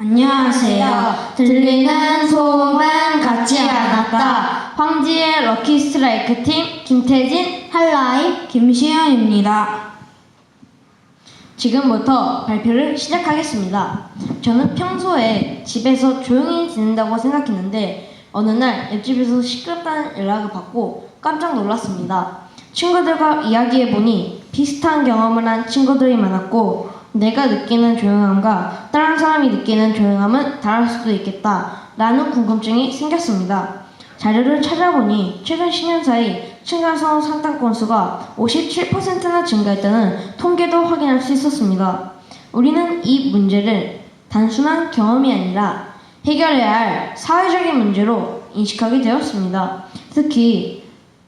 안녕하세요. 들리는 소음은 같지 않았다. 황지의 럭키 스트라이크 팀 김태진, 한라이, 김시현입니다. 지금부터 발표를 시작하겠습니다. 저는 평소에 집에서 조용히 지낸다고 생각했는데 어느 날 옆집에서 시끄럽다는 연락을 받고 깜짝 놀랐습니다. 친구들과 이야기해보니 비슷한 경험을 한 친구들이 많았고 내가 느끼는 조용함과 다른 사람이 느끼는 조용함은 다를 수도 있겠다 라는 궁금증이 생겼습니다. 자료를 찾아보니 최근 10년 사이 층간소음 상담 수가 57%나 증가했다는 통계도 확인할 수 있었습니다. 우리는 이 문제를 단순한 경험이 아니라 해결해야 할 사회적인 문제로 인식하게 되었습니다. 특히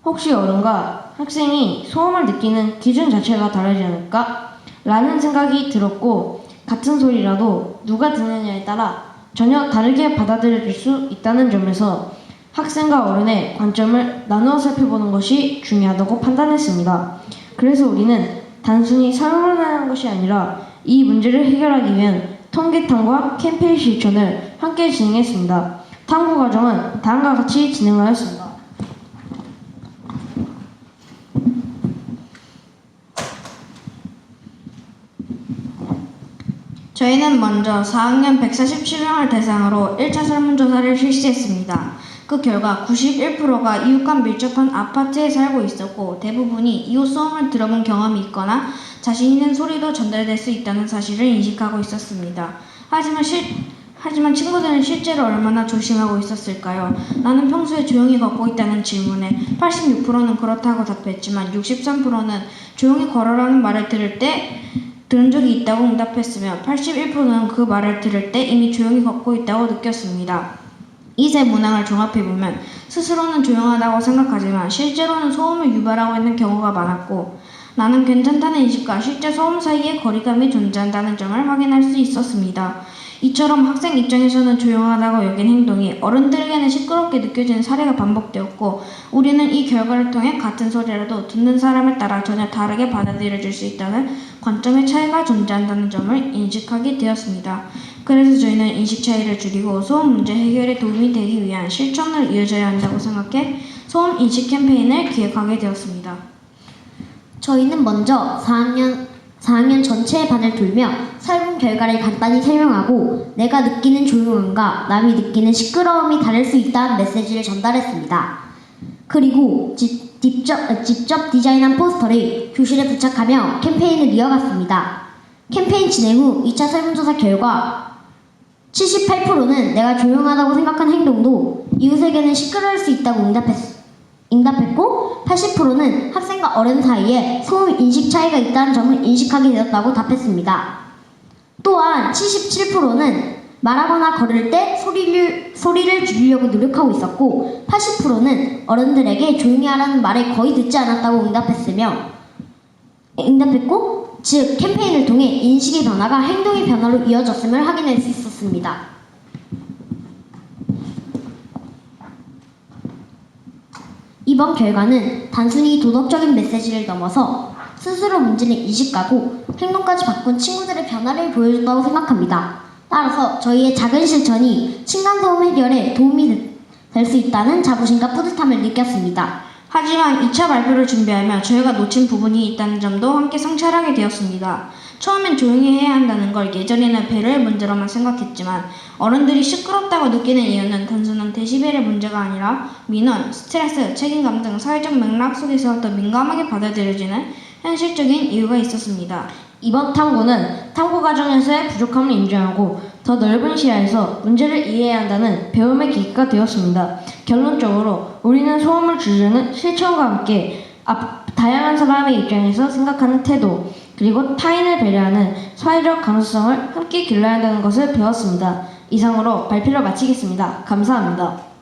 혹시 어른과 학생이 소음을 느끼는 기준 자체가 다르지 않을까? 라는 생각이 들었고 같은 소리라도 누가 듣느냐에 따라 전혀 다르게 받아들여질 수 있다는 점에서 학생과 어른의 관점을 나누어 살펴보는 것이 중요하다고 판단했습니다. 그래서 우리는 단순히 설문하는 것이 아니라 이 문제를 해결하기 위한 통계 탐구와 캠페인 실천을 함께 진행했습니다. 탐구 과정은 다음과 같이 진행하였습니다. 저희는 먼저 4학년 147명을 대상으로 1차 설문조사를 실시했습니다. 그 결과 91%가 이웃과 밀접한 아파트에 살고 있었고 대부분이 이웃 소음을 들어본 경험이 있거나 자신 있는 소리도 전달될 수 있다는 사실을 인식하고 있었습니다. 하지만 친구들은 실제로 얼마나 조심하고 있었을까요? 나는 평소에 조용히 걷고 있다는 질문에 86%는 그렇다고 답했지만 63%는 조용히 걸어라는 말을 들은 적이 있다고 응답했으며 81%는 그 말을 들을 때 이미 조용히 걷고 있다고 느꼈습니다. 이 세 문항을 종합해보면 스스로는 조용하다고 생각하지만 실제로는 소음을 유발하고 있는 경우가 많았고 나는 괜찮다는 인식과 실제 소음 사이에 거리감이 존재한다는 점을 확인할 수 있었습니다. 이처럼 학생 입장에서는 조용하다고 여긴 행동이 어른들에게는 시끄럽게 느껴지는 사례가 반복되었고 우리는 이 결과를 통해 같은 소리라도 듣는 사람에 따라 전혀 다르게 받아들여질 수 있다는 관점의 차이가 존재한다는 점을 인식하게 되었습니다. 그래서 저희는 인식 차이를 줄이고 소음 문제 해결에 도움이 되기 위한 실천을 이어져야 한다고 생각해 소음 인식 캠페인을 기획하게 되었습니다. 저희는 먼저 4학년 전체의 반을 돌며 설문 결과를 간단히 설명하고 내가 느끼는 조용함과 남이 느끼는 시끄러움이 다를 수 있다는 메시지를 전달했습니다. 그리고 직접 디자인한 포스터를 교실에 부착하며 캠페인을 이어갔습니다. 캠페인 진행 후 2차 설문조사 결과 78%는 내가 조용하다고 생각한 행동도 이웃에게는 시끄러울 수 있다고 응답했고 80%는 학생과 어른 사이에 소음 인식 차이가 있다는 점을 인식하게 되었다고 답했습니다. 또한 77%는 말하거나 걸을 때 소리를 줄이려고 노력하고 있었고 80%는 어른들에게 조용히 하라는 말을 거의 듣지 않았다고 응답했고 즉 캠페인을 통해 인식의 변화가 행동의 변화로 이어졌음을 확인할 수 있었습니다. 이번 결과는 단순히 도덕적인 메시지를 넘어서 스스로 문제를 인식하고 행동까지 바꾼 친구들의 변화를 보여준다고 생각합니다. 따라서 저희의 작은 실천이 층간소음 해결에 도움이 될 수 있다는 자부심과 뿌듯함을 느꼈습니다. 하지만 2차 발표를 준비하며 저희가 놓친 부분이 있다는 점도 함께 성찰하게 되었습니다. 처음엔 조용히 해야 한다는 걸 예전에는 배려의 문제로만 생각했지만 어른들이 시끄럽다고 느끼는 이유는 단순한 데시벨의 문제가 아니라 민원, 스트레스, 책임감 등 사회적 맥락 속에서 더 민감하게 받아들여지는 현실적인 이유가 있었습니다. 이번 탐구는 탐구 과정에서의 부족함을 인정하고 더 넓은 시야에서 문제를 이해해야 한다는 배움의 계기가 되었습니다. 결론적으로 우리는 소음을 줄이려는 실천과 함께 다양한 사람의 입장에서 생각하는 태도 그리고 타인을 배려하는 사회적 감수성을 함께 길러야 한다는 것을 배웠습니다. 이상으로 발표를 마치겠습니다. 감사합니다.